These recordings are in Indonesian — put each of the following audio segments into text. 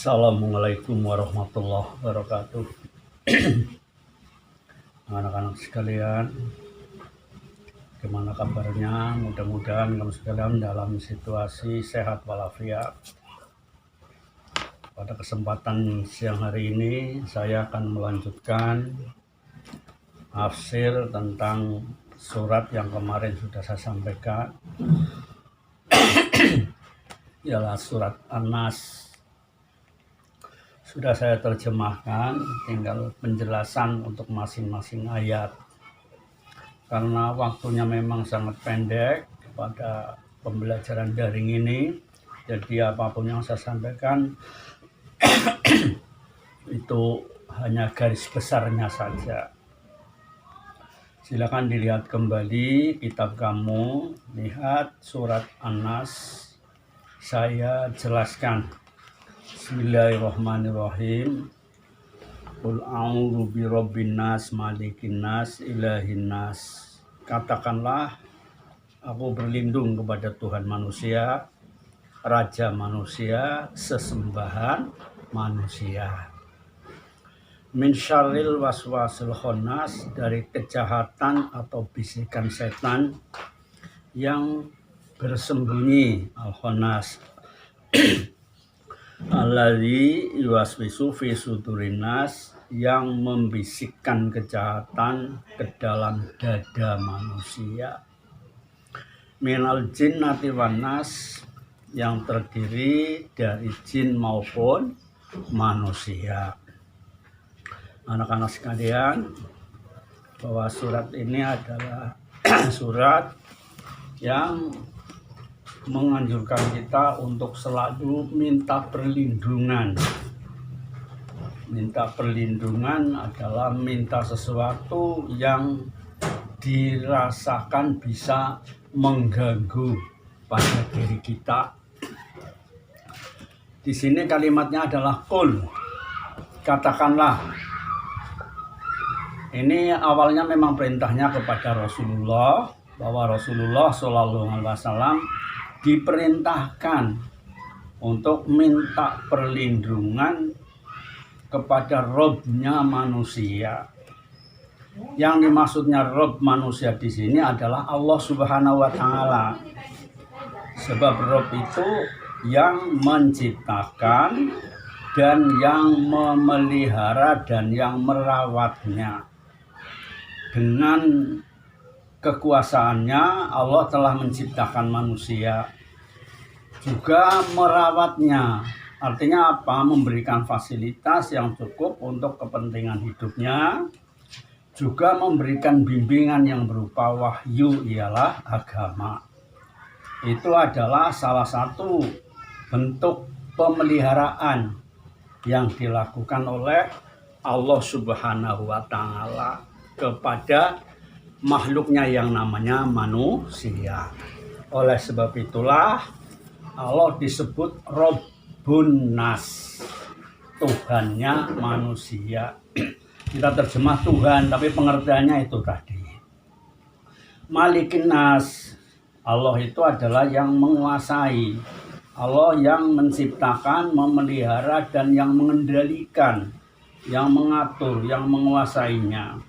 Assalamualaikum warahmatullahi wabarakatuh. Anak-anak sekalian, gimana kabarnya? Mudah-mudahan kamu sekalian dalam situasi sehat walafiat. Pada kesempatan siang hari ini, saya akan melanjutkan tafsir tentang surat yang kemarin sudah saya sampaikan, ialah surat An-Nas. Sudah saya terjemahkan, tinggal penjelasan untuk masing-masing ayat. Karena waktunya memang sangat pendek pada pembelajaran daring ini, jadi apapun yang saya sampaikan itu hanya garis besarnya saja. Silakan dilihat kembali kitab kamu, lihat surat An-Nas. Saya jelaskan. Bismillahirrahmanirrahim. Qul a'udzu birabbin nas, malikin nas, ilahin nas. Katakanlah, aku berlindung kepada Tuhan manusia, raja manusia, sesembahan manusia. Min syarril waswasil khannas, dari kejahatan atau bisikan setan yang bersembunyi, al-khannas. Alladzi yuwaswisu fi sudurin nas, yang membisikkan kejahatan ke dalam dada manusia. Minal jinnati wan nas, yang terdiri dari jin maupun manusia. Anak-anak sekalian, bahwa surat ini adalah surat yang menganjurkan kita untuk selalu minta perlindungan. Minta perlindungan adalah minta sesuatu yang dirasakan bisa mengganggu pada diri kita. Di sini kalimatnya adalah qul, katakanlah. Ini awalnya memang perintahnya kepada Rasulullah, bahwa Rasulullah SAW diperintahkan untuk minta perlindungan kepada Robnya manusia. Yang dimaksudnya Rob manusia di sini adalah Allah Subhanahu wa Ta'ala. Sebab Rob itu yang menciptakan dan yang memelihara dan yang merawatnya. Dengan kekuasaannya Allah telah menciptakan manusia, juga merawatnya. Artinya apa? Memberikan fasilitas yang cukup untuk kepentingan hidupnya, juga memberikan bimbingan yang berupa wahyu, ialah agama. Itu adalah salah satu bentuk pemeliharaan yang dilakukan oleh Allah Subhanahu wa Ta'ala kepada makhluknya yang namanya manusia. Oleh sebab itulah Allah disebut Rabbun Nas, Tuhannya manusia. Kita terjemah Tuhan, tapi pengertiannya itu tadi. Malikin Nas, Allah itu adalah yang menguasai. Allah yang menciptakan, memelihara, dan yang mengendalikan, yang mengatur, yang menguasainya.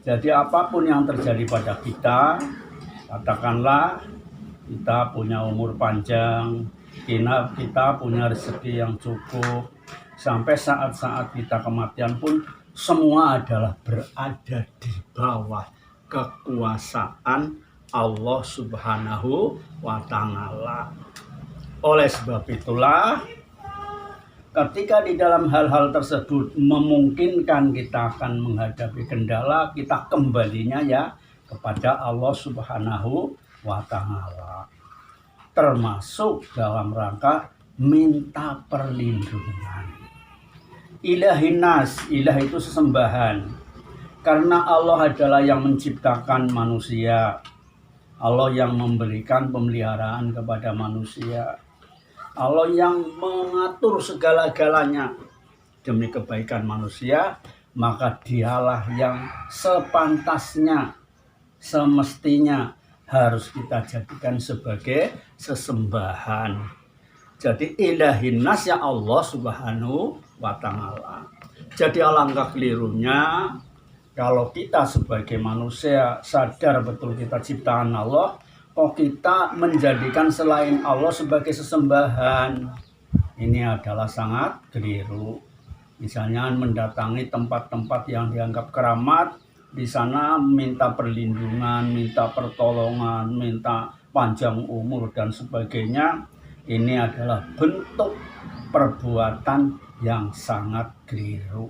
Jadi apapun yang terjadi pada kita, katakanlah kita punya umur panjang, kita punya rezeki yang cukup, sampai saat-saat kita kematian pun semua adalah berada di bawah kekuasaan Allah Subhanahu wa Ta'ala. Oleh sebab itulah, ketika di dalam hal-hal tersebut memungkinkan kita akan menghadapi kendala, kita kembalinya ya kepada Allah Subhanahu wa Ta'ala. Termasuk dalam rangka minta perlindungan. Ilahin nas, ilah itu sesembahan. Karena Allah adalah yang menciptakan manusia. Allah yang memberikan pemeliharaan kepada manusia. Allah yang mengatur segala-galanya demi kebaikan manusia, maka dialah yang sepantasnya, semestinya harus kita jadikan sebagai sesembahan. Jadi ilahin nas ya Allah Subhanahu wa Ta'ala. Jadi alangkah kelirunya kalau kita sebagai manusia sadar betul kita ciptaan Allah, kok kita menjadikan selain Allah sebagai sesembahan. Ini adalah sangat keliru. Misalnya mendatangi tempat-tempat yang dianggap keramat, di sana minta perlindungan, minta pertolongan, minta panjang umur dan sebagainya. Ini adalah bentuk perbuatan yang sangat keliru.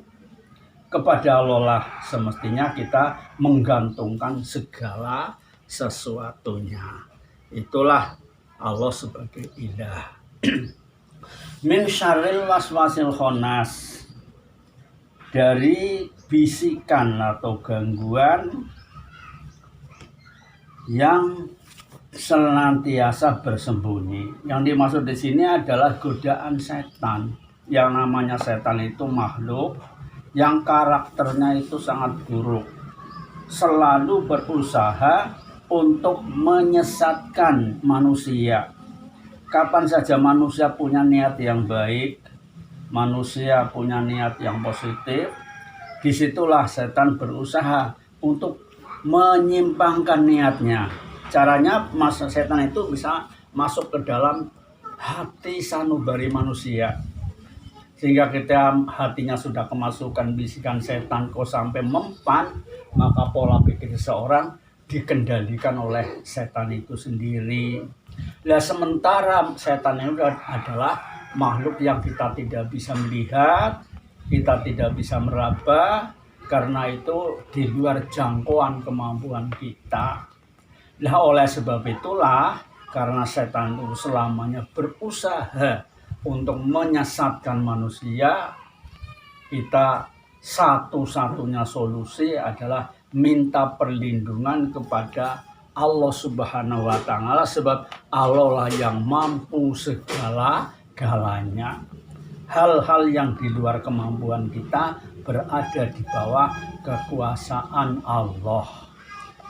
Kepada Allah lah semestinya kita menggantungkan segala sesuatunya. Itulah Allah sebagai ilah. Min syarril waswasil khannas, dari bisikan atau gangguan yang senantiasa bersembunyi. Yang dimaksud di sini adalah godaan setan. Yang namanya setan itu makhluk yang karakternya itu sangat buruk, selalu berusaha untuk menyesatkan manusia. Kapan saja manusia punya niat yang baik, manusia punya niat yang positif, disitulah setan berusaha untuk menyimpangkan niatnya. Caranya setan itu bisa masuk ke dalam hati sanubari manusia, sehingga kita hatinya sudah kemasukan bisikan setan kok sampai mempan, maka pola pikir seseorang dikendalikan oleh setan itu sendiri. Nah, sementara setan itu adalah makhluk yang kita tidak bisa melihat, kita tidak bisa meraba, karena itu di luar jangkauan kemampuan kita. Nah, oleh sebab itulah, karena setan itu selamanya berusaha untuk menyesatkan manusia, kita satu-satunya solusi adalah minta perlindungan kepada Allah Subhanahu wa Ta'ala, sebab Allah lah yang mampu segala-galanya. Hal-hal yang di luar kemampuan kita berada di bawah kekuasaan Allah.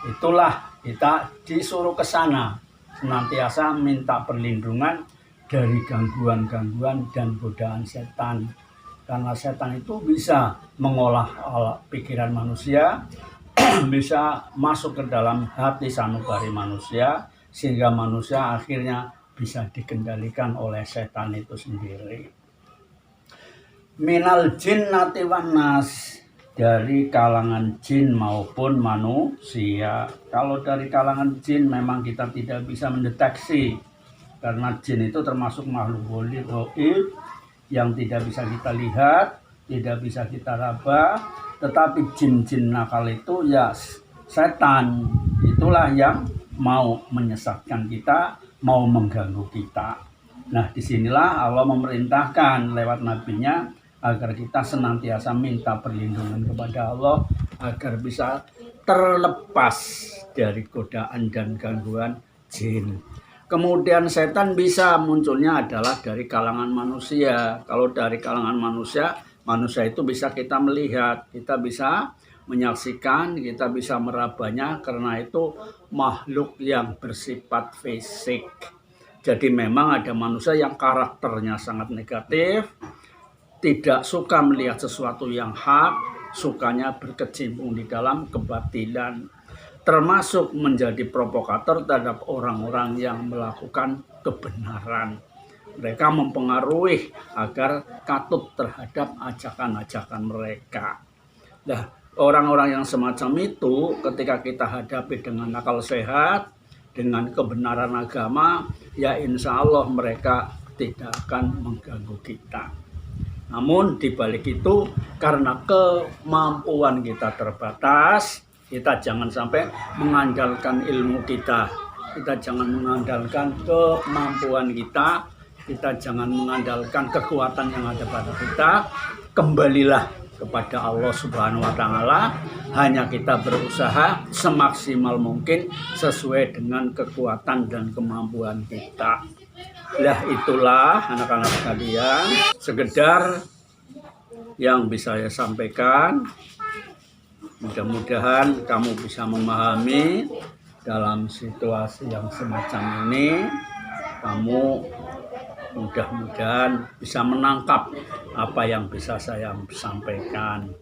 Itulah kita disuruh ke sana, senantiasa minta perlindungan dari gangguan-gangguan dan godaan setan. Karena setan itu bisa mengolah pikiran manusia, bisa masuk ke dalam hati sanubari manusia, sehingga manusia akhirnya bisa dikendalikan oleh setan itu sendiri. Minal jinnati wan nas, dari kalangan jin maupun manusia. Kalau dari kalangan jin memang kita tidak bisa mendeteksi, karena jin itu termasuk makhluk gaib yang tidak bisa kita lihat, tidak bisa kita raba. Tetapi jin-jin nakal itu ya setan, itulah yang mau menyesatkan kita, mau mengganggu kita. Nah, disinilah Allah memerintahkan lewat nabinya agar kita senantiasa minta perlindungan kepada Allah agar bisa terlepas dari godaan dan gangguan jin. Kemudian setan bisa munculnya adalah dari kalangan manusia. Kalau dari kalangan manusia, manusia itu bisa kita melihat, kita bisa menyaksikan, kita bisa merabanya, karena itu makhluk yang bersifat fisik. Jadi memang ada manusia yang karakternya sangat negatif, tidak suka melihat sesuatu yang hak, sukanya berkecimpung di dalam kebatilan, termasuk menjadi provokator terhadap orang-orang yang melakukan kebenaran. Mereka mempengaruhi agar katut terhadap ajakan-ajakan mereka. Nah, orang-orang yang semacam itu ketika kita hadapi dengan akal sehat, dengan kebenaran agama, ya insya Allah mereka tidak akan mengganggu kita. Namun di balik itu, karena kemampuan kita terbatas, kita jangan sampai mengandalkan ilmu kita. Kita jangan mengandalkan kemampuan kita. Kita jangan mengandalkan kekuatan yang ada pada kita. Kembalilah kepada Allah Subhanahu wa Ta'ala. Hanya kita berusaha semaksimal mungkin sesuai dengan kekuatan dan kemampuan kita. Lah itulah anak-anak sekalian, sekedar yang bisa saya sampaikan. Mudah-mudahan kamu bisa memahami dalam situasi yang semacam ini. Kamu mudah-mudahan bisa menangkap apa yang bisa saya sampaikan.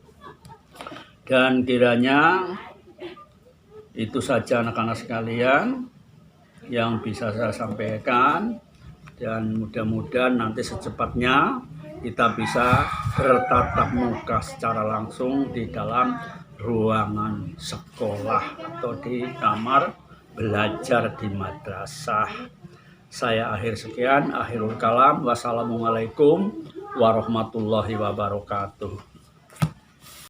Dan kiranya itu saja anak-anak sekalian yang bisa saya sampaikan, dan mudah-mudahan nanti secepatnya kita bisa bertatap muka secara langsung di dalam ruangan sekolah atau di kamar belajar di madrasah. Saya akhir sekian, akhirul kalam. Wassalamualaikum warahmatullahi wabarakatuh.